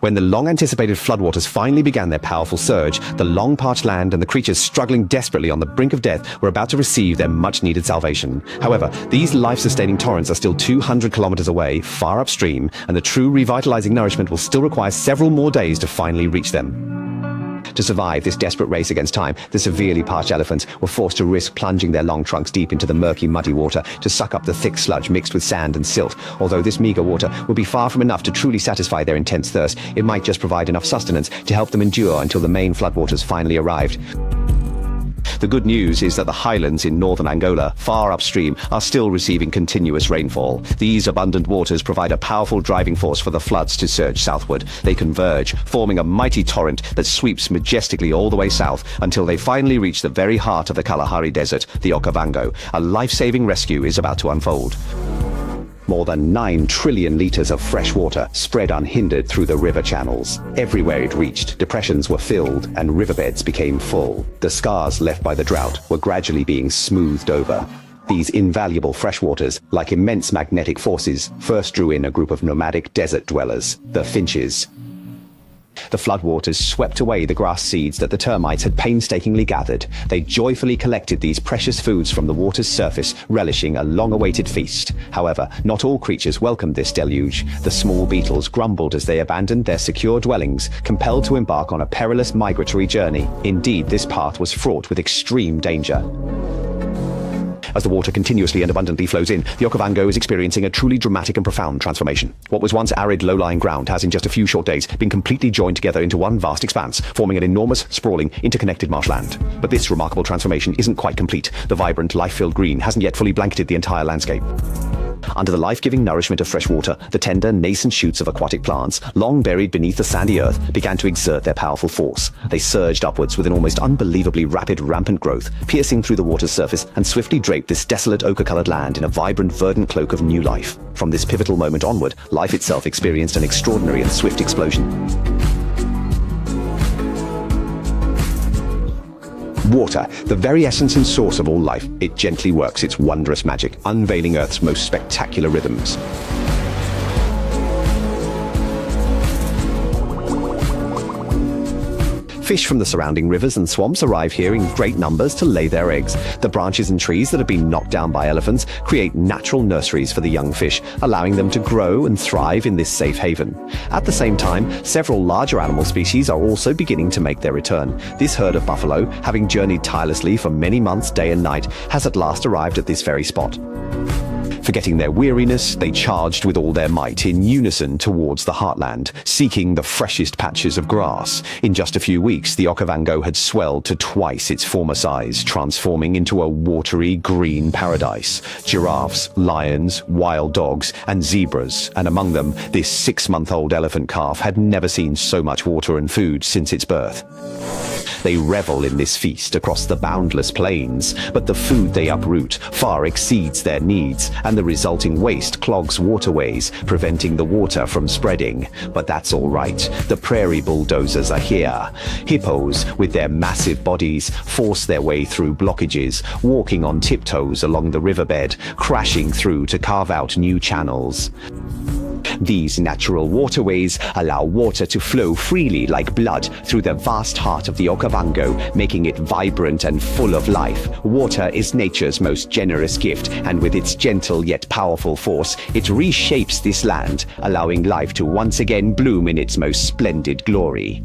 When the long-anticipated floodwaters finally began their powerful surge, the long parched land and the creatures struggling desperately on the brink of death were about to receive their much-needed salvation. However, these life-sustaining torrents are still 200 kilometers away, far upstream, and the true revitalizing nourishment will still require several more days to finally reach them. To survive this desperate race against time, the severely parched elephants were forced to risk plunging their long trunks deep into the murky, muddy water to suck up the thick sludge mixed with sand and silt. Although this meager water would be far from enough to truly satisfy their intense thirst, it might just provide enough sustenance to help them endure until the main floodwaters finally arrived. The good news is that the highlands in northern Angola, far upstream, are still receiving continuous rainfall. These abundant waters provide a powerful driving force for the floods to surge southward. They converge, forming a mighty torrent that sweeps majestically all the way south until they finally reach the very heart of the Kalahari Desert, the Okavango. A life-saving rescue is about to unfold. More than 9 trillion liters of fresh water spread unhindered through the river channels. Everywhere it reached, depressions were filled and riverbeds became full. The scars left by the drought were gradually being smoothed over. These invaluable freshwaters, like immense magnetic forces, first drew in a group of nomadic desert dwellers, the finches. The floodwaters swept away the grass seeds that the termites had painstakingly gathered. They joyfully collected these precious foods from the water's surface, relishing a long-awaited feast. However, not all creatures welcomed this deluge. The small beetles grumbled as they abandoned their secure dwellings, compelled to embark on a perilous migratory journey. Indeed, this path was fraught with extreme danger. As the water continuously and abundantly flows in, the Okavango is experiencing a truly dramatic and profound transformation. What was once arid, low-lying ground has in just a few short days been completely joined together into one vast expanse, forming an enormous, sprawling, interconnected marshland. But this remarkable transformation isn't quite complete. The vibrant, life-filled green hasn't yet fully blanketed the entire landscape. Under the life-giving nourishment of fresh water, the tender, nascent shoots of aquatic plants, long buried beneath the sandy earth, began to exert their powerful force. They surged upwards with an almost unbelievably rapid, rampant growth, piercing through the water's surface and swiftly draped this desolate ochre-colored land in a vibrant, verdant cloak of new life. From this pivotal moment onward, life itself experienced an extraordinary and swift explosion. Water, the very essence and source of all life, it gently works its wondrous magic, unveiling Earth's most spectacular rhythms. Fish from the surrounding rivers and swamps arrive here in great numbers to lay their eggs. The branches and trees that have been knocked down by elephants create natural nurseries for the young fish, allowing them to grow and thrive in this safe haven. At the same time, several larger animal species are also beginning to make their return. This herd of buffalo, having journeyed tirelessly for many months day and night, has at last arrived at this very spot. Forgetting their weariness, they charged with all their might in unison towards the heartland, seeking the freshest patches of grass. In just a few weeks, the Okavango had swelled to twice its former size, transforming into a watery green paradise. Giraffes, lions, wild dogs, and zebras, and among them, this 6-month-old elephant calf had never seen so much water and food since its birth. They revel in this feast across the boundless plains, but the food they uproot far exceeds their needs, and the resulting waste clogs waterways, preventing the water from spreading. But that's all right. The prairie bulldozers are here. Hippos, with their massive bodies, force their way through blockages, walking on tiptoes along the riverbed, crashing through to carve out new channels. These natural waterways allow water to flow freely like blood through the vast heart of the Okavango, making it vibrant and full of life. Water is nature's most generous gift, and with its gentle yet powerful force, it reshapes this land, allowing life to once again bloom in its most splendid glory.